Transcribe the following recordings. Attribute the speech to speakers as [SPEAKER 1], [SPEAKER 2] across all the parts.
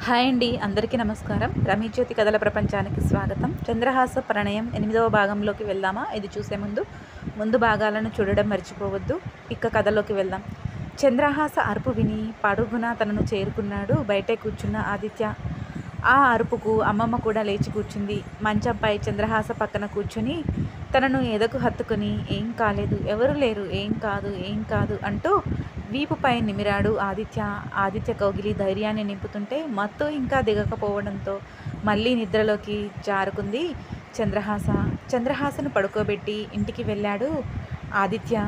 [SPEAKER 1] Hi అండి, అందరికీ నమస్కారం. రమీజ్యోతి కథల ప్రపంచానికి స్వాగతం. చంద్రహాస ప్రణయం 8వ భాగంలోకి వెళ్దామా? ఇది చూసే ముందు భాగాలను చూడడం మర్చిపోవద్దు. ఇక కథలోకి వెళ్దాం. చంద్రహాస అరుపు విని పడుగున తనను చేరుకున్నాడు బయటే కూర్చున్న ఆదిత్య. ఆ అరుపుకు అమ్మమ్మ కూడా లేచి కూర్చుంది. మంచంపై చంద్రహాస పక్కన కూర్చుని తనను ఎదకు హత్తుకుని ఏం కాలేదు, ఎవరు లేరు, ఏం కాదు అంటూ వీపుపై నిమిరాడు ఆదిత్య. ఆదిత్య కౌగిలి ధైర్యాన్ని నింపుతుంటే మత్తు ఇంకా దిగకపోవడంతో మళ్ళీ నిద్రలోకి జారుకుంది చంద్రహాస. చంద్రహాసను పడుకోబెట్టి ఇంటికి వెళ్ళాడు ఆదిత్య.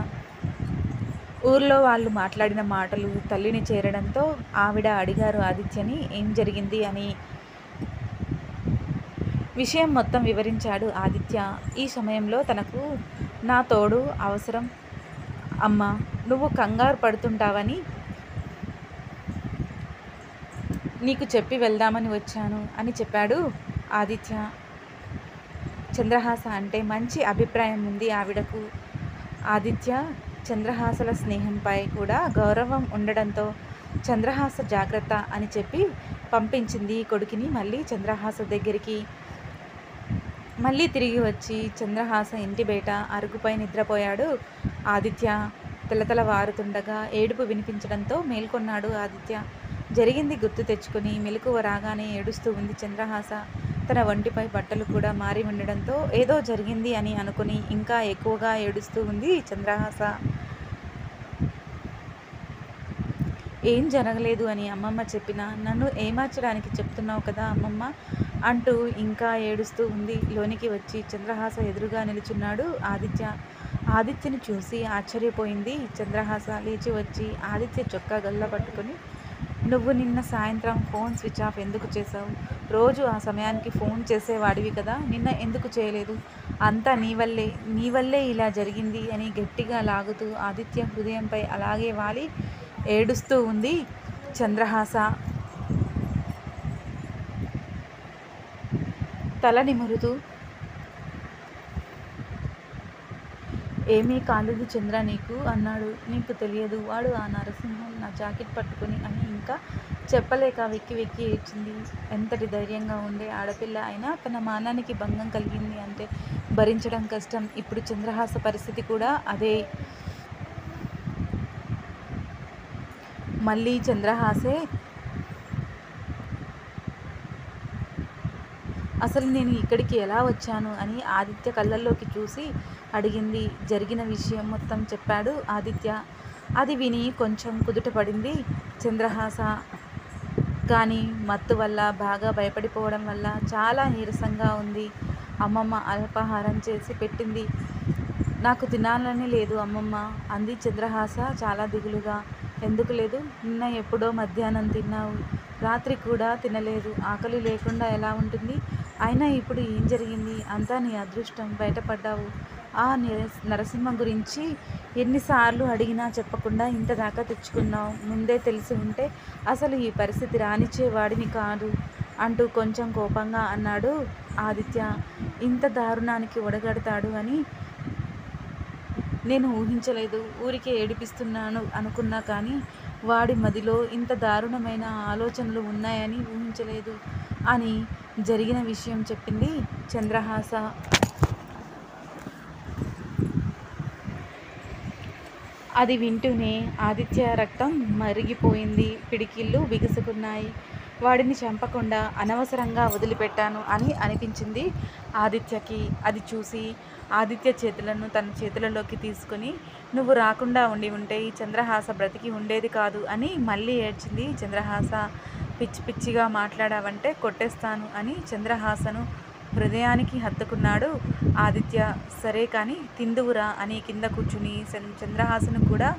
[SPEAKER 1] ఊర్లో వాళ్ళు మాట్లాడిన మాటలు తల్లిని చేరడంతో ఆవిడ అడిగారు ఆదిత్యని ఏం జరిగింది అని. విషయం మొత్తం వివరించాడు ఆదిత్య. ఈ సమయంలో తనకు నా తోడు అవసరం అమ్మా, నువ్వు కంగారు పడుతుంటావని నీకు చెప్పి వెళ్దామని వచ్చాను అని చెప్పాడు ఆదిత్య. చంద్రహాస అంటే మంచి అభిప్రాయం ఉంది ఆవిడకు. ఆదిత్య చంద్రహాసల స్నేహంపై కూడా గౌరవం ఉండడంతో చంద్రహాస జాగ్రత్త అని చెప్పి పంపించింది కొడుకుని మళ్ళీ చంద్రహాస దగ్గరికి. మళ్ళీ తిరిగి వచ్చి చంద్రహాస ఇంటి బయట అరుగుపై నిద్రపోయాడు ఆదిత్య. తెల్లతల వారుతుండగా ఏడుపు వినిపించడంతో మేల్కొన్నాడు ఆదిత్య. జరిగింది గుర్తు తెచ్చుకుని మెలకువ రాగానే ఏడుస్తూ ఉంది చంద్రహాస. తన ఒంటిపై బట్టలు కూడా మారి ఉండడంతో ఏదో జరిగింది అని అనుకుని ఇంకా ఎక్కువగా ఏడుస్తూ ఉంది చంద్రహాస. ఏం జరగలేదు అని అమ్మమ్మ చెప్పినా నన్ను ఏమార్చడానికి చెప్తున్నావు కదా అమ్మమ్మ అంటూ ఇంకా ఏడుస్తూ ఉంది. లోనికి వచ్చి చంద్రహాస ఎదురుగా నిలుచున్నాడు ఆదిత్య. ఆదిత్యని చూసి ఆశ్చర్యపోయింది చంద్రహాస. లేచి వచ్చి ఆదిత్య చొక్కా గల్లా పట్టుకొని, నువ్వు నిన్న సాయంత్రం ఫోన్ స్విచ్ ఆఫ్ ఎందుకు చేశావు? రోజు ఆ సమయానికి ఫోన్ చేసేవాడివి కదా, నిన్న ఎందుకు చేయలేదు? అంతా నీ వల్లే ఇలా జరిగింది అని గట్టిగా లాగుతూ ఆదిత్య హృదయంపై అలాగే వాలి ఏడుస్తూ ఉంది చంద్రహాస. తల నిమురుతూ, ఏమీ కాలేదు చంద్ర నీకు అన్నాడు. నీకు తెలియదు, వాడు ఆ నరసింహం నా జాకెట్ పట్టుకుని అని ఇంకా చెప్పలేక వెక్కి వెక్కి ఏడ్చింది. ఎంతటి ధైర్యంగా ఉండే ఆడపిల్ల అయినా తన మానానికి భంగం కలిగింది అంటే భరించడం కష్టం. ఇప్పుడు చంద్రహాస పరిస్థితి కూడా అదే. మళ్ళీ చంద్రహాసే అసలు నేను ఇక్కడికి ఎలా వచ్చాను అని ఆదిత్య కళ్ళల్లోకి చూసి అడిగింది. జరిగిన విషయం మొత్తం చెప్పాడు ఆదిత్య. అది విని కొంచెం కుదుటపడింది చంద్రహాస. కానీ మత్తు వల్ల బాగా భయపడిపోవడం వల్ల చాలా నీరసంగా ఉంది. అమ్మమ్మ అల్పాహారం చేసి పెట్టింది. నాకు తినాలని లేదు అమ్మమ్మ అంది చంద్రహాస చాలా దిగులుగా. ఎందుకు లేదు? నిన్న ఎప్పుడో మధ్యాహ్నం తిన్నావు, రాత్రి కూడా తినలేదు. ఆకలి లేకుండా ఎలా ఉంటుంది? అయినా ఇప్పుడు ఏం జరిగింది? అంతా నీ అదృష్టం, బయటపడ్డావు. ఆ నరసింహ గురించి ఎన్నిసార్లు అడిగినా చెప్పకుండా ఇంత దాకా తెచ్చుకున్నావు. ముందే తెలిసి ఉంటే అసలు ఈ పరిస్థితి రానిచ్చేవాడిని కాదు అంటూ కొంచెం కోపంగా అన్నాడు ఆదిత్య. ఇంత దారుణానికి ఒడగడతాడు అని నేను ఊహించలేదు. ఊరికే ఏడిపిస్తున్నాను అనుకున్నా కానీ వాడి మదిలో ఇంత దారుణమైన ఆలోచనలు ఉన్నాయని ఊహించలేదు అని జరిగిన విషయం చెప్పింది చంద్రహాస. అది వింటూనే ఆదిత్య రక్తం మరిగిపోయింది, పిడికిళ్ళు బిగుసుకున్నాయి. వాడిని చంపకుండా అనవసరంగా వదిలిపెట్టాను అని అనిపించింది ఆదిత్యకి. అది చూసి ఆదిత్య చేతులను తన చేతులలోకి తీసుకుని, నువ్వు రాకుండా ఉంటే ఈ చంద్రహాస బ్రతికి ఉండేది కాదు అని మళ్ళీ ఏడ్చింది చంద్రహాస. పిచ్చి పిచ్చిగా మాట్లాడావంటే కొట్టేస్తాను అని చంద్రహాసను హృదయానికి హత్తుకున్నాడు ఆదిత్య. సరే కానీ తిందువురా అని కింద కూర్చుని చంద్రహాసను కూడా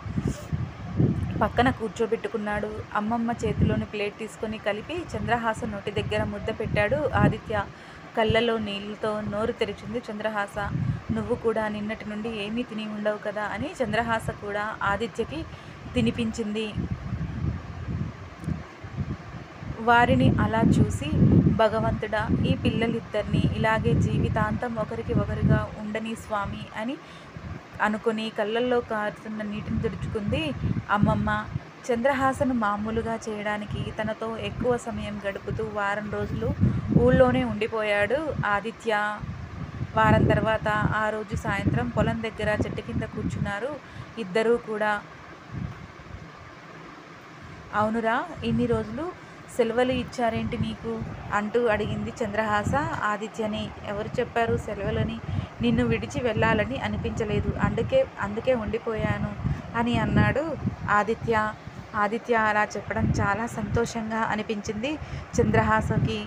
[SPEAKER 1] పక్కన కూర్చోబెట్టుకున్నాడు. అమ్మమ్మ చేతిలోని ప్లేట్ తీసుకొని కలిపి చంద్రహాస నోటి దగ్గర ముద్ద పెట్టాడు ఆదిత్య. కళ్ళలో నీళ్ళతో నోరు తెరిచింది చంద్రహాస. నువ్వు కూడా నిన్నటి నుండి ఏమీ తిని ఉండవు కదా అని చంద్రహాస కూడా ఆదిత్యకి తినిపించింది. వారిని అలా చూసి, భగవంతుడా, ఈ పిల్లలిద్దరినీ ఇలాగే జీవితాంతం ఒకరికి ఒకరుగా ఉండని స్వామి అని అనుకుని కళ్ళల్లో కారుతున్న నీటిని తుడుచుకుంది అమ్మమ్మ. చంద్రహాసను మామూలుగా చేయడానికి తనతో ఎక్కువ సమయం గడుపుతూ వారం రోజులు ఊళ్ళోనే ఉండిపోయాడు ఆదిత్య. వారం తర్వాత ఆ రోజు సాయంత్రం పొలం దగ్గర చెట్టు కింద కూర్చున్నారు ఇద్దరూ కూడా. అవునురా, ఇన్ని రోజులు సెలవులు ఇచ్చారేంటి నీకు అంటూ అడిగింది చంద్రహాస ఆదిత్యని. ఎవరు చెప్పారు సెలవులని? నిన్ను విడిచి వెళ్ళాలని అనిపించలేదు, అందుకే ఉండిపోయాను అని అన్నాడు ఆదిత్య. ఆదిత్య అలా చెప్పడం చాలా సంతోషంగా అనిపించింది చంద్రహాసకి.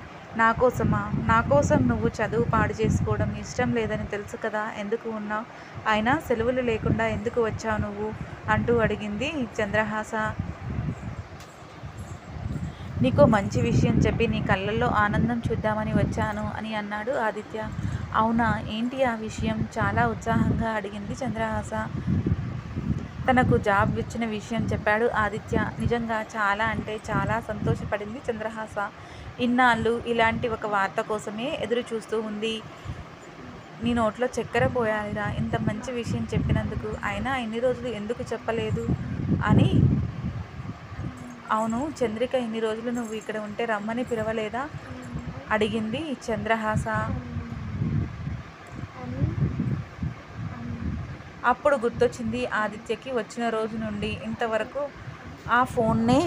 [SPEAKER 1] నా కోసం నువ్వు చదువు పాడు చేసుకోవడం ఇష్టం లేదని తెలుసు కదా, ఎందుకు ఉన్నావు? అయినా సెలవులు లేకుండా ఎందుకు వచ్చావు నువ్వు అంటూ అడిగింది చంద్రహాస. నీకో మంచి విషయం చెప్పి నీ కళ్ళల్లో ఆనందం చూద్దామని వచ్చాను అని అన్నాడు ఆదిత్య. అవునా, ఏంటి ఆ విషయం? చాలా ఉత్సాహంగా అడిగింది చంద్రహాస. తనకు జాబ్ ఇచ్చిన విషయం చెప్పాడు ఆదిత్య. నిజంగా చాలా అంటే చాలా సంతోషపడింది చంద్రహాస. ఇన్నాళ్ళు ఇలాంటి ఒక వార్త కోసమే ఎదురు చూస్తూ ఉంది. నీ నోట్లో చక్కెర పోయాలిరా ఇంత మంచి విషయం చెప్పినందుకు. అయినా ఇన్ని రోజులు ఎందుకు చెప్పలేదు అని. అవును, చంద్రిక ఇన్ని రోజులు నువ్వు ఇక్కడ ఉంటే రమ్మని పిలవలేదా అడిగింది చంద్రహాస. అప్పుడు గుర్తొచ్చింది ఆదిత్యకి వచ్చిన రోజు నుండి ఇంతవరకు ఆ ఫోన్నే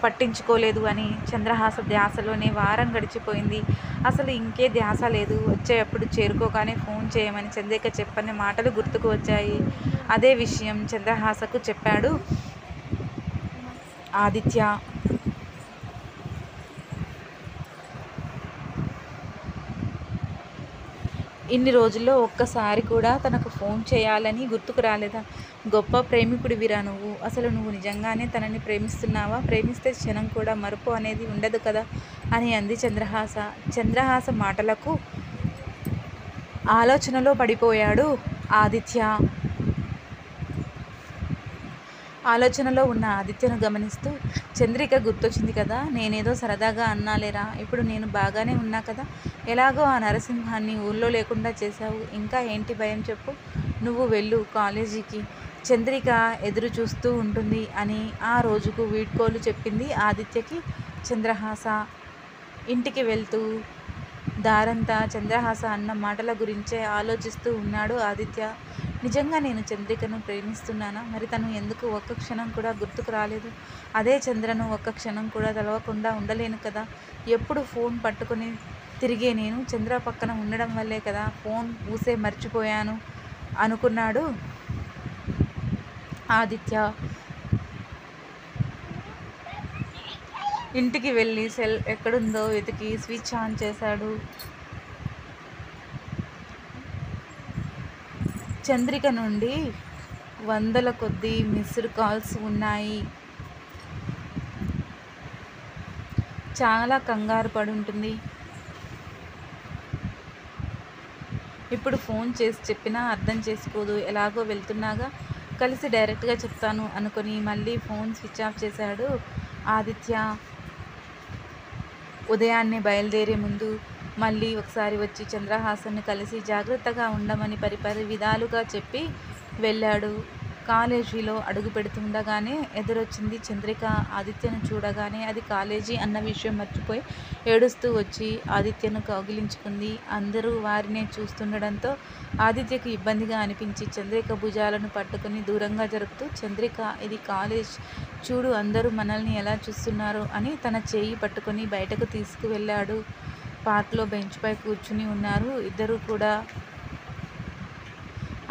[SPEAKER 1] పట్టించుకోలేదు అని. చంద్రహాస ధ్యాసలోనే వారం గడిచిపోయింది. అసలు ఇంకే ధ్యాస లేదు. వచ్చేటప్పుడు చేరుకోగానే ఫోన్ చేయమని చంద్రిక చెప్పని మాటలు గుర్తుకు వచ్చాయి. అదే విషయం చంద్రహాసకు చెప్పాడు ఆదిత్య. ఇన్ని రోజుల్లో ఒక్కసారి కూడా తనకు ఫోన్ చేయాలని గుర్తుకు రాలేదా? గొప్ప ప్రేమికుడివిరా నువ్వు. అసలు నువ్వు నిజంగానే తనని ప్రేమిస్తున్నావా? ప్రేమిస్తే క్షణం కూడా మరుపు అనేది ఉండదు కదా అని అంది చంద్రహాస. చంద్రహాస మాటలకు ఆలోచనలో పడిపోయాడు ఆదిత్య. ఆలోచనలో ఉన్న ఆదిత్యను గమనిస్తూ, చంద్రిక గుర్తొచ్చింది కదా, నేనేదో సరదాగా అన్నాలేరా, ఇప్పుడు నేను బాగానే ఉన్నా కదా. ఎలాగో ఆ నరసింహాన్ని ఊళ్ళో లేకుండా చేశావు. ఇంకా ఏంటి భయం చెప్పు. నువ్వు వెళ్ళు కాలేజీకి, చంద్రిక ఎదురు చూస్తూ ఉంటుంది అని ఆ రోజుకు వీడ్కోలు చెప్పింది ఆదిత్యకి చంద్రహాస. ఇంటికి వెళ్తూ దారంతా చంద్రహాస అన్న మాటల గురించే ఆలోచిస్తూ ఉన్నాడు ఆదిత్య. నిజంగా నేను చంద్రికను ప్రేమిస్తున్నానా? మరి తను ఎందుకు ఒక్క క్షణం కూడా గుర్తుకు రాలేదు? అదే చంద్రను ఒక్క క్షణం కూడా తలవకుండా ఉండలేను కదా. ఎప్పుడు ఫోన్ పట్టుకుని తిరిగే నేను చంద్ర పక్కన ఉండడం వల్లే కదా ఫోన్ ఊసే మర్చిపోయాను అనుకున్నాడు ఆదిత్య. ఇంటికి వెళ్ళి సెల్ ఎక్కడుందో వెతికి స్విచ్ ఆన్ చేశాడు. చంద్రిక నుండి వందల కొద్దీ మిస్డ్ కాల్స్ ఉన్నాయి. చాలా కంగారు పడి ఉంటుంది. ఇప్పుడు ఫోన్ చేసి చెప్పినా అర్థం చేసుకోదు. ఎలాగో వెళ్తున్నాగా కలిసి డైరెక్ట్గా చెప్తాను అనుకొని మళ్ళీ ఫోన్ స్విచ్ ఆఫ్ చేశాడు ఆదిత్య. ఉదయాన్నే బయలుదేరే ముందు మళ్ళీ ఒకసారి వచ్చి చంద్రహాసన్ను కలిసి జాగ్రత్తగా ఉండమని పరిపరి విధాలుగా చెప్పి వెళ్ళాడు. కాలేజీలో అడుగు పెడుతుండగానే ఎదురొచ్చింది చంద్రిక. ఆదిత్యను చూడగానే అది కాలేజీ అన్న విషయం మర్చిపోయి ఏడుస్తూ వచ్చి ఆదిత్యను కౌగిలించుకుంది. అందరూ వారినే చూస్తుండడంతో ఆదిత్యకు ఇబ్బందిగా అనిపించి చంద్రిక భుజాలను పట్టుకుని దూరంగా జరుపుతూ, చంద్రిక ఇది కాలేజ్, చూడు అందరూ మనల్ని ఎలా చూస్తున్నారో అని తన చేయి పట్టుకొని బయటకు తీసుకువెళ్ళాడు. పార్క్లో బెంచ్పై కూర్చుని ఉన్నారు ఇద్దరూ కూడా.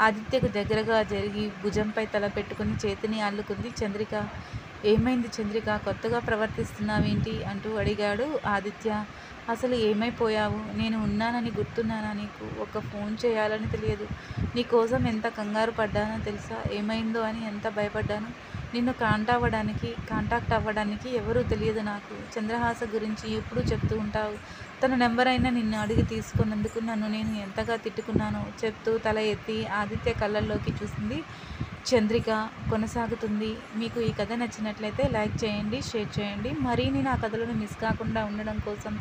[SPEAKER 1] ఆదిత్యకు దగ్గరగా జరిగి భుజంపై తల పెట్టుకుని చేతిని అల్లుకుంది చంద్రిక. ఏమైంది చంద్రిక, కొత్తగా ప్రవర్తిస్తున్నావేంటి అంటూ అడిగాడు ఆదిత్య. అసలు ఏమైపోయావు? నేను ఉన్నానని గుర్తున్నానా నీకు? ఒక్క ఫోన్ చేయాలని తెలియదు. నీకోసం ఎంత కంగారు పడ్డానో తెలుసా? ఏమైందో అని ఎంత భయపడ్డాను. నిన్ను కాంటాక్ట్ అవ్వడానికి ఎవరూ తెలియదు నాకు. చంద్రహాస గురించి ఎప్పుడూ చెప్తూ ఉంటావు. తన నెంబర్ అయినా నిన్ను అడిగి తీసుకున్నందుకు నన్ను నేను ఎంతగా తిట్టుకున్నానో చెప్తూ తల ఎత్తి ఆదిత్య కళ్ళల్లోకి చూసింది చంద్రిక. కొనసాగుతుంది. మీకు ఈ కథ నచ్చినట్లయితే లైక్ చేయండి, షేర్ చేయండి. మరిన్ని నా కథలను మిస్ కాకుండా ఉండడం కోసం,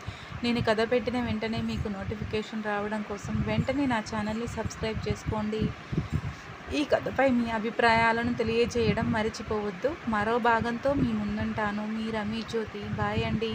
[SPEAKER 1] నేను కథ పెట్టిన వెంటనే మీకు నోటిఫికేషన్ రావడం కోసం వెంటనే నా ఛానల్ని సబ్స్క్రైబ్ చేసుకోండి. ఈ కథపై మీ అభిప్రాయాలను తెలియజేయడం మర్చిపోవద్దు. మరో భాగంతో మీ ముందుంటాను. మీ రమేష్ జ్యోతి. బాయ్ అండి.